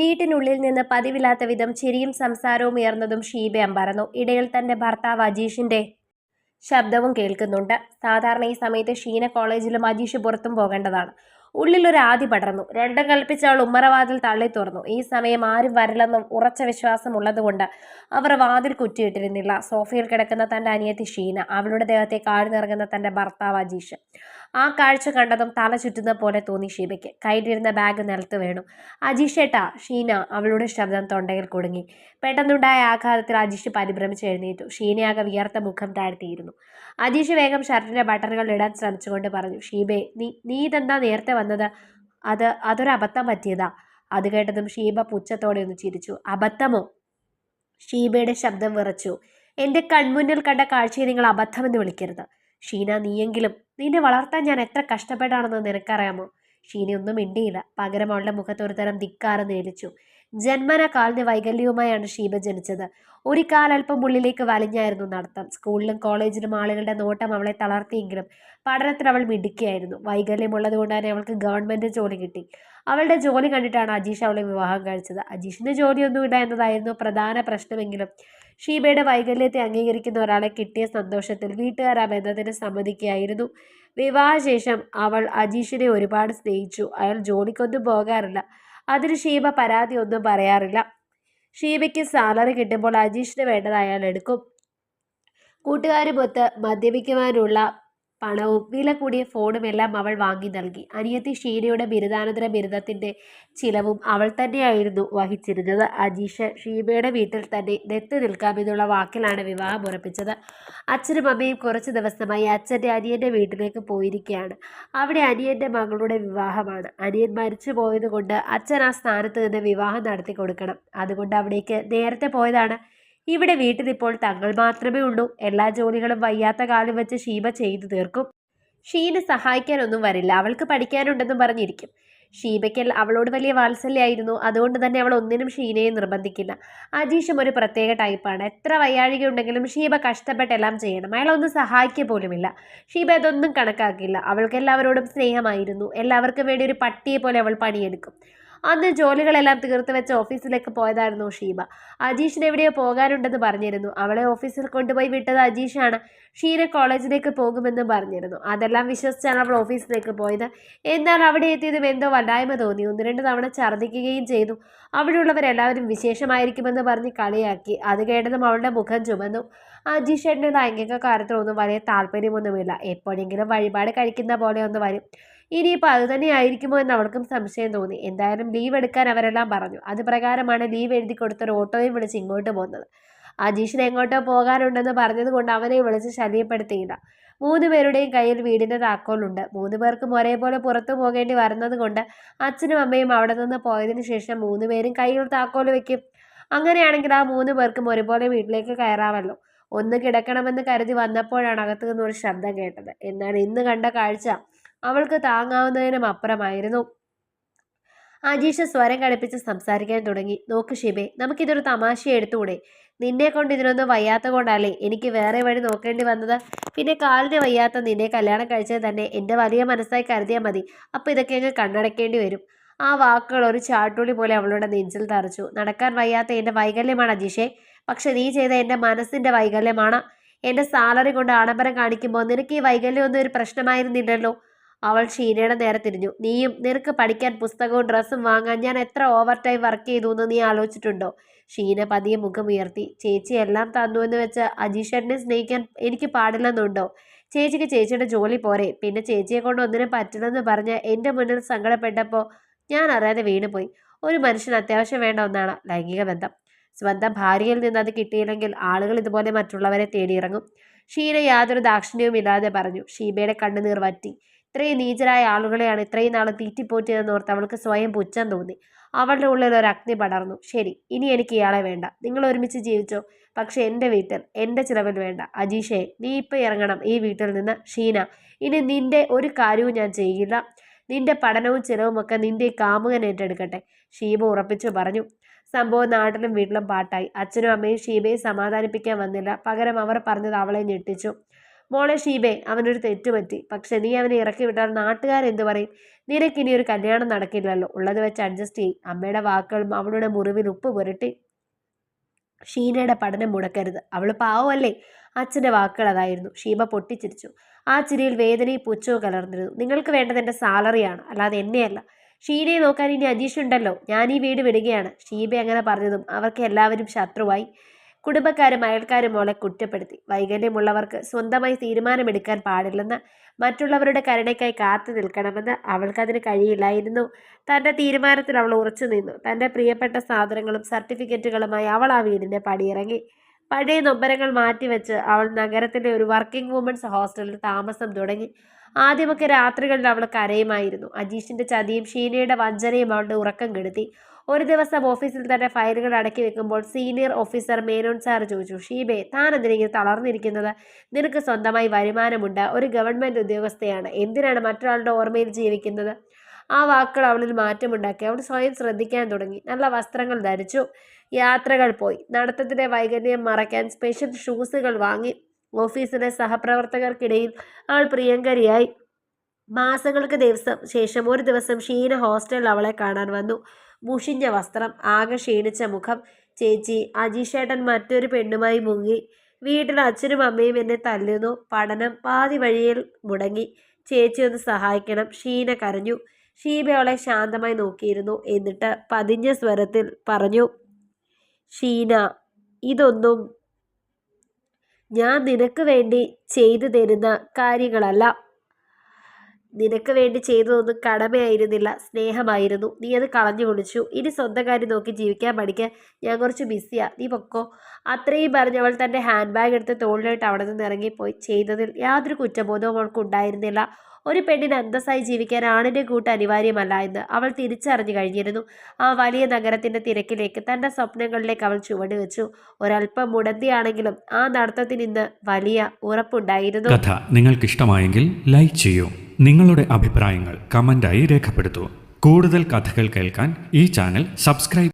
വീട്ടിനുള്ളിൽ നിന്ന് പതിവില്ലാത്ത വിധം ചിരിയും സംസാരവും ഉയർന്നതും ഷീബ അമ്പരന്നു. ഇടയിൽ തന്റെ ഭർത്താവ് അജീഷിന്റെ ശബ്ദവും കേൾക്കുന്നുണ്ട്. സാധാരണ ഈ സമയത്ത് ഷീന കോളേജിലും അജീഷ് പുറത്തും പോകേണ്ടതാണ്. ഉള്ളിലൊരു ആദി പടർന്നു. രണ്ടും കൽപ്പിച്ച് അവൾ ഉമ്മറവാതിൽ തള്ളി തുറന്നു. ഈ സമയം ആരും വരില്ലെന്നും ഉറച്ച വിശ്വാസമുള്ളതുകൊണ്ട് അവർ വാതിൽ കുറ്റിയിട്ടിരുന്നില്ല. സോഫയിൽ കിടക്കുന്ന തന്റെ അനിയത്തി ഷീന, അവളുടെ ദേഹത്തേക്ക് ആഴ്ന്നിറങ്ങുന്ന തന്റെ ഭർത്താവ് അജീഷ്. ആ കാഴ്ച കണ്ടതും തല ചുറ്റുന്ന പോലെ തോന്നി ഷീബയ്ക്ക്. കയ്യിലിരുന്ന ബാഗ് നിലത്ത് വീണു. അജീഷേട്ടാ! ഷീന, അവളുടെ ശബ്ദം തൊണ്ടയിൽ കുടുങ്ങി. പെട്ടെന്നുണ്ടായ ആഘാതത്തിൽ അജീഷ് പരിഭ്രമിച്ച് എഴുന്നേറ്റു. ഷീനയാകെ വിയർത്ത മുഖം താഴ്ത്തിയിരുന്നു. അജീഷ് വേഗം ഷർട്ടിന്റെ ബട്ടണുകൾ ഇടാൻ ശ്രമിച്ചുകൊണ്ട് പറഞ്ഞു, ഷീബേ, നീ ഇതെന്താ നേരത്തെ വന്നത്? അതൊരു അബദ്ധം പറ്റിയതാ. അത് കേട്ടതും ഷീബ പുച്ഛത്തോടെ ഒന്ന് ചിരിച്ചു. അബദ്ധമോ? ഷീബയുടെ ശബ്ദം വിറച്ചു. എന്റെ കൺമുന്നിൽ കണ്ട കാഴ്ചയെ നിങ്ങൾ അബദ്ധമെന്ന് വിളിക്കരുത്. ഷീന, നീയെങ്കിലും, നിന്നെ വളർത്താൻ ഞാൻ എത്ര കഷ്ടപ്പെട്ടാണെന്ന് നിനക്കറിയാമോ? ഷീന ഒന്നും മിണ്ടിയില്ല. പകരം അവളുടെ മുഖത്ത് ഒരു തരം ധിക്കാരം നേരിച്ചു. ജന്മന കാലിന് വൈകല്യവുമായാണ് ഷീബ ജനിച്ചത്. ഒരു കാലൽപ്പം ഉള്ളിലേക്ക് വലിഞ്ഞായിരുന്നു നടത്തം. സ്കൂളിലും കോളേജിലും ആളുകളുടെ നോട്ടം അവളെ തളർത്തിയെങ്കിലും പഠനത്തിൽ അവൾ മിടുക്കിയായിരുന്നു. വൈകല്യമുള്ളത് കൊണ്ട് തന്നെ അവൾക്ക് ഗവൺമെന്റ് ജോലി കിട്ടി. അവളുടെ ജോലി കണ്ടിട്ടാണ് അജീഷ് അവളെ വിവാഹം കഴിച്ചത്. അജീഷിന് ജോലിയൊന്നുമില്ല എന്നതായിരുന്നു പ്രധാന പ്രശ്നമെങ്കിലും ഷീബയുടെ വൈകല്യത്തെ അംഗീകരിക്കുന്ന ഒരാളെ കിട്ടിയ സന്തോഷത്തിൽ വീട്ടുകാർ ആ ബന്ധത്തിന് സമ്മതിക്കുകയായിരുന്നു. വിവാഹശേഷം അവൾ അജീഷിനെ ഒരുപാട് സ്നേഹിച്ചു. അയാൾ ജോലിക്കൊന്നും പോകാറില്ല. അതിന് ഷീബ പരാതി ഒന്നും പറയാറില്ല. ഷീബയ്ക്ക് സാലറി കിട്ടുമ്പോൾ അജീഷിന് വേണ്ടത് അയാൾ എടുക്കും. കൂട്ടുകാരുമൊത്ത് മദ്യപിക്കുവാനുള്ള പണവും വില കൂടിയ ഫോണും എല്ലാം അവൾ വാങ്ങി നൽകി. അനിയത്തി ഷീനയുടെ ബിരുദാനന്തര ബിരുദത്തിന്റെ ചിലവും അവൾ തന്നെയായിരുന്നു വഹിച്ചിരുന്നത്. അജീഷ് ഷീബയുടെ വീട്ടിൽ തന്നെ ദത്ത് നിൽക്കാമെന്നുള്ള വാക്കിലാണ് വിവാഹം ഉറപ്പിച്ചത്. അച്ഛനും അമ്മയും കുറച്ച് ദിവസമായി അച്ഛൻ്റെ അനിയൻ്റെ വീട്ടിലേക്ക് പോയിരിക്കുകയാണ്. അവിടെ അനിയൻ്റെ മകളുടെ വിവാഹമാണ്. അനിയൻ മരിച്ചു പോയത് കൊണ്ട് അച്ഛൻ ആ സ്ഥാനത്ത് നിന്ന് വിവാഹം നടത്തി കൊടുക്കണം. അതുകൊണ്ട് അവിടേക്ക് നേരത്തെ പോയതാണ്. ഇവിടെ വീട്ടിലിപ്പോൾ തങ്ങൾ മാത്രമേ ഉള്ളൂ. എല്ലാ ജോലികളും വയ്യാത്ത കാലം വെച്ച് ഷീബ ചെയ്തു തീർക്കും. ഷീന സഹായിക്കാനൊന്നും വരില്ല. അവൾക്ക് പഠിക്കാനുണ്ടെന്നും പറഞ്ഞിരിക്കും. ഷീബയ്ക്ക് അവളോട് വലിയ വാത്സല്യമായിരുന്നു. അതുകൊണ്ട് തന്നെ അവൾ ഒന്നിനും ഷീനയെ നിർബന്ധിക്കില്ല. അജീഷും ഒരു പ്രത്യേക ടൈപ്പാണ്. എത്ര വയ്യാഴിക ഉണ്ടെങ്കിലും ഷീബ കഷ്ടപ്പെട്ടെല്ലാം ചെയ്യണം. അയാളൊന്നും സഹായിക്കുക പോലുമില്ല. ഷീബ അതൊന്നും കണക്കാക്കില്ല. അവൾക്ക് എല്ലാവരോടും സ്നേഹമായിരുന്നു. എല്ലാവർക്കും വേണ്ടി ഒരു പട്ടിയെ പോലെ അവൾ പണിയെടുക്കും. അന്ന് ജോലികളെല്ലാം തീർത്ത് വെച്ച് ഓഫീസിലേക്ക് പോയതായിരുന്നു ഷീബ. അജീഷിന് എവിടെയോ പോകാനുണ്ടെന്ന് പറഞ്ഞിരുന്നു. അവളെ ഓഫീസിൽ കൊണ്ടുപോയി വിട്ടത് അജീഷാണ്. ഷീന കോളേജിലേക്ക് പോകുമെന്ന് പറഞ്ഞിരുന്നു. അതെല്ലാം വിശ്വസിച്ചാണ് അവൾ ഓഫീസിലേക്ക് പോയത്. എന്നാൽ അവിടെ എത്തിയതും എന്തോ വല്ലായ്മ തോന്നി. 1-2 തവണ ഛർദ്ദിക്കുകയും ചെയ്തു. അവിടെയുള്ളവരെല്ലാവരും വിശേഷമായിരിക്കുമെന്ന് പറഞ്ഞ് കളിയാക്കി. അത് കേട്ടതും അവളുടെ മുഖം ചുമന്നു. അജീഷേട്ടന് ലൈംഗിക കാര്യത്തിലൊന്നും വലിയ താല്പര്യമൊന്നുമില്ല. എപ്പോഴെങ്കിലും വഴിപാട് കഴിക്കുന്ന പോലെ ഒന്ന് വരും. ഇനിയിപ്പോൾ അത് തന്നെ ആയിരിക്കുമോ എന്ന് അവൾക്കും സംശയം തോന്നി. എന്തായാലും ലീവ് എടുക്കാൻ അവരെല്ലാം പറഞ്ഞു. അത് പ്രകാരമാണ് ലീവ് എഴുതി കൊടുത്തൊരു ഓട്ടോയും വിളിച്ച് ഇങ്ങോട്ട് പോകുന്നത്. അജീഷിന് എങ്ങോട്ടോ പോകാനുണ്ടെന്ന് പറഞ്ഞത് കൊണ്ട് അവനെ വിളിച്ച് ശല്യപ്പെടുത്തിയില്ല. 3 പേരുടെയും കയ്യിൽ വീടിന്റെ താക്കോലുണ്ട്. 3 പേർക്കും ഒരേപോലെ പുറത്തു പോകേണ്ടി വരുന്നത് കൊണ്ട് അച്ഛനും അമ്മയും അവിടെ നിന്ന് പോയതിനു ശേഷം 3 പേരും കയ്യിൽ താക്കോല് വെക്കും. അങ്ങനെയാണെങ്കിൽ ആ 3 പേർക്കും ഒരുപോലെ വീട്ടിലേക്ക് കയറാമല്ലോ. ഒന്ന് കിടക്കണമെന്ന് കരുതി വന്നപ്പോഴാണ് അകത്തു നിന്നൊരു ശബ്ദം കേട്ടത്. എന്നാൽ ഇന്ന് കണ്ട കാഴ്ച അവൾക്ക് താങ്ങാവുന്നതിനും അപ്പുറമായിരുന്നു. അജീഷ് സ്വരം കടുപ്പിച്ച് സംസാരിക്കാൻ തുടങ്ങി. നോക്ക് ഷിബേ, നമുക്കിതൊരു തമാശ എടുത്തുകൂടെ? നിന്നെ കൊണ്ട് ഇതിനൊന്നും വയ്യാത്ത കൊണ്ടല്ലേ എനിക്ക് വേറെ വഴി നോക്കേണ്ടി വന്നത്. പിന്നെ കാലിന് വയ്യാത്ത നിന്നെ കല്യാണം കഴിച്ചത് തന്നെ എൻ്റെ വലിയ മനസ്സായി കരുതിയാൽ മതി. അപ്പോൾ ഇതൊക്കെ അങ്ങ് കണ്ണടക്കേണ്ടി വരും. ആ വാക്കുകൾ ഒരു ചാട്ടുളി പോലെ അവളുടെ നെഞ്ചിൽ തറച്ചു. നടക്കാൻ വയ്യാത്ത എൻ്റെ വൈകല്യമാണ് അജീഷേ. പക്ഷെ നീ ചെയ്ത എൻ്റെ മനസ്സിൻ്റെ വൈകല്യമാണ്. എൻ്റെ സാലറി കൊണ്ട് ആഡംബരം കാണിക്കുമ്പോൾ നിനക്ക് ഈ വൈകല്യമൊന്നും ഒരു പ്രശ്നമായിരുന്നില്ലല്ലോ. അവൾ ഷീനയുടെ നേരെ തിരിഞ്ഞു. നിനക്ക് പഠിക്കാൻ പുസ്തകവും ഡ്രസ്സും വാങ്ങാൻ ഞാൻ എത്ര ഓവർ ടൈം വർക്ക് ചെയ്തു എന്ന് നീ ആലോചിച്ചിട്ടുണ്ടോ? ഷീന പതിയെ മുഖം ഉയർത്തി. ചേച്ചി എല്ലാം തന്നു എന്ന് വെച്ച് അജീഷേട്ടനെ സ്നേഹിക്കാൻ എനിക്ക് പാടില്ലെന്നുണ്ടോ? ചേച്ചിക്ക് ചേച്ചിയുടെ ജോലി പോരെ? പിന്നെ ചേച്ചിയെ കൊണ്ട് ഒന്നിനും പറ്റില്ലെന്ന് പറഞ്ഞ് എൻ്റെ മുന്നിൽ സങ്കടപ്പെട്ടപ്പോൾ ഞാൻ അറിയാതെ വീണുപോയി. ഒരു മനുഷ്യന് അത്യാവശ്യം വേണ്ട ഒന്നാണ് ലൈംഗിക ബന്ധം. സ്വന്തം ഭാര്യയിൽ നിന്ന് അത് കിട്ടിയില്ലെങ്കിൽ ആളുകൾ ഇതുപോലെ മറ്റുള്ളവരെ തേടിയിറങ്ങും. ഷീന യാതൊരു ദാക്ഷിണ്യവും ഇല്ലാതെ പറഞ്ഞു. ഷീബയുടെ കണ്ണുനീർ വറ്റി. ഇത്രയും നീചരായ ആളുകളെയാണ് ഇത്രയും നാളും തീറ്റിപ്പോറ്റിയതെന്നോർത്ത് അവൾക്ക് സ്വയം പുച്ഛം തോന്നി. അവളുടെ ഉള്ളിൽ ഒരു അഗ്നി പടർന്നു. ശരി, ഇനി എനിക്ക് ഇയാളെ വേണ്ട. നിങ്ങൾ ഒരുമിച്ച് ജീവിച്ചോ, പക്ഷെ എൻ്റെ വീട്ടിൽ എൻ്റെ ചിലവിൽ വേണ്ട. അജീഷേ, നീ ഇപ്പം ഇറങ്ങണം ഈ വീട്ടിൽ നിന്ന്. ഷീന, ഇനി നിന്റെ ഒരു കാര്യവും ഞാൻ ചെയ്യില്ല. നിന്റെ പഠനവും ചിലവും ഒക്കെ നിന്റെ കാമുകൻ ഏറ്റെടുക്കട്ടെ. ഷീബ ഉറപ്പിച്ചു പറഞ്ഞു. സംഭവം നാട്ടിലും വീട്ടിലും പാട്ടായി. അച്ഛനും അമ്മയും ഷീബയെ സമാധാനിപ്പിക്കാൻ വന്നില്ല. പകരം അവർ പറഞ്ഞത് അവളെ ഞെട്ടിച്ചു. മോളെ ഷീബേ, അവനൊരു തെറ്റുപറ്റി. പക്ഷെ നീ അവനെ ഇറക്കി വിട്ടാൽ നാട്ടുകാരെന്ത് പറയും? നിനക്കിനി ഒരു കല്യാണം നടക്കില്ലല്ലോ. ഉള്ളത് വെച്ച് അഡ്ജസ്റ്റ് ചെയ്യും. അമ്മയുടെ വാക്കുകളും അവളുടെ മുറിവിൽ ഉപ്പ് പുരട്ടി. ഷീനയുടെ പഠനം മുടക്കരുത്. അവൾ പാവമല്ലേ? അച്ഛൻ്റെ വാക്കുകൾ അതായിരുന്നു. ഷീബ പൊട്ടിച്ചിരിച്ചു. ആ ചിരിയിൽ വേദനയും പുച്ഛവും കലർന്നിരുന്നു. നിങ്ങൾക്ക് വേണ്ടത് എൻ്റെ സാലറിയാണ്, അല്ലാതെ എന്നെയല്ല. ഷീനയെ നോക്കാൻ ഇനി അജീഷ് ഉണ്ടല്ലോ. ഞാൻ ഈ വീട് വിടുകയാണ്. ഷീബ അങ്ങനെ പറഞ്ഞതും അവർക്ക് എല്ലാവരും ശത്രുവായി. കുടുംബക്കാരും അയൽക്കാരും മോളെ കുറ്റപ്പെടുത്തി. വൈകല്യമുള്ളവർക്ക് സ്വന്തമായി തീരുമാനമെടുക്കാൻ പാടില്ലെന്ന്, മറ്റുള്ളവരുടെ കരുണയ്ക്കായി കാത്തു നിൽക്കണമെന്ന്. അവൾക്കതിന് കഴിയില്ലായിരുന്നു. തൻ്റെ തീരുമാനത്തിൽ അവൾ ഉറച്ചു നിന്നു. തൻ്റെ പ്രിയപ്പെട്ട സാധനങ്ങളും സർട്ടിഫിക്കറ്റുകളുമായി അവൾ ആ വീടിൻ്റെ പടിയിറങ്ങി. പഴയ നൊമ്പരങ്ങൾ മാറ്റിവെച്ച് അവൾ നഗരത്തിലെ ഒരു വർക്കിംഗ് വുമൻസ് ഹോസ്റ്റലിൽ താമസം തുടങ്ങി. ആദ്യമൊക്കെ രാത്രികളിൽ അവൾ കരയുമായിരുന്നു. അജീഷിൻ്റെ ചതിയും ഷീനയുടെ വഞ്ചനയും അവളുടെ ഉറക്കം കെടുത്തി. ഒരു ദിവസം ഓഫീസിൽ തന്നെ ഫയലുകൾ അടക്കി വെക്കുമ്പോൾ സീനിയർ ഓഫീസർ മേനോൻ സാർ ചോദിച്ചു, ഷീബേ, താൻ എന്തിനെങ്കിലും തളർന്നിരിക്കുന്നത്? നിനക്ക് സ്വന്തമായി വരുമാനമുണ്ട്, ഒരു ഗവൺമെൻറ് ഉദ്യോഗസ്ഥയാണ്, എന്തിനാണ് മറ്റൊരാളുടെ ഓർമ്മയിൽ ജീവിക്കുന്നത്? ആ വാക്കുകൾ അവളിൽ മാറ്റമുണ്ടാക്കി. അവൾ സ്വയം ശ്രദ്ധിക്കാൻ തുടങ്ങി. നല്ല വസ്ത്രങ്ങൾ ധരിച്ചു, യാത്രകൾ പോയി, നടത്തത്തിൻ്റെ വൈകല്യം മറയ്ക്കാൻ സ്പെഷ്യൽ ഷൂസുകൾ വാങ്ങി. ഓഫീസിലെ സഹപ്രവർത്തകർക്കിടയിൽ അവൾ പ്രിയങ്കരിയായി. മാസങ്ങൾക്ക് ശേഷം ഒരു ദിവസം ഷീന ഹോസ്റ്റലിൽ അവളെ കാണാൻ വന്നു. മുഷിഞ്ഞ വസ്ത്രം, ആകെ ക്ഷീണിച്ച മുഖം. ചേച്ചി, അജീഷേട്ടൻ മറ്റൊരു പെണ്ണുമായി മുങ്ങി. വീട്ടിൽ അച്ഛനും അമ്മയും എന്നെ തല്ലുന്നു. പഠനം പാതി വഴിയിൽ മുടങ്ങി. ചേച്ചി ഒന്ന് സഹായിക്കണം. ഷീന കരഞ്ഞു. ഷീബ അവളെ ശാന്തമായി നോക്കിയിരുന്നു. എന്നിട്ട് പതിഞ്ഞ സ്വരത്തിൽ പറഞ്ഞു, ഷീന, ഇതൊന്നും ഞാൻ നിനക്ക് വേണ്ടി ചെയ്തു തരുന്ന കാര്യങ്ങളല്ല. നിനക്ക് വേണ്ടി ചെയ്തതൊന്നും കടമയായിരുന്നില്ല, സ്നേഹമായിരുന്നു. നീ അത് കളഞ്ഞു കുടിച്ചു. ഇനി സ്വന്തം കാര്യം നോക്കി ജീവിക്കാൻ പഠിക്കുക. ഞാൻ കുറച്ച് ബിസിയാ, നീ പൊക്കോ. അത്രയും പറഞ്ഞവൾ തൻ്റെ ഹാൻഡ് ബാഗ് എടുത്ത് തോളിലിട്ട് അവിടെ നിന്ന് ഇറങ്ങിപ്പോയി. ചെയ്തതിൽ യാതൊരു കുറ്റബോധവും അവൾക്ക് ഉണ്ടായിരുന്നില്ല. ഒരു പെണ്ണിന് അന്തസ്സായി ജീവിക്കാൻ ആണിൻ്റെ കൂട്ട് അനിവാര്യമല്ല എന്ന് അവൾ തിരിച്ചറിഞ്ഞു കഴിഞ്ഞിരുന്നു. ആ വലിയ നഗരത്തിൻ്റെ തിരക്കിലേക്ക്, തൻ്റെ സ്വപ്നങ്ങളിലേക്ക് അവൾ ചുവട് വെച്ചു. ഒരല്പം മുടന്തിയാണെങ്കിലും ആ നടത്തത്തിന് ഇന്ന് വലിയ ഉറപ്പുണ്ടായിരുന്നു. കഥ നിങ്ങൾക്ക് ഇഷ്ടമായെങ്കിൽ ലൈക്ക് ചെയ്യൂ. നിങ്ങളുടെ അഭിപ്രായങ്ങൾ കമൻ്റായി രേഖപ്പെടുത്തൂ. കൂടുതൽ കഥകൾ കേൾക്കാൻ ഈ ചാനൽ സബ്സ്ക്രൈബ്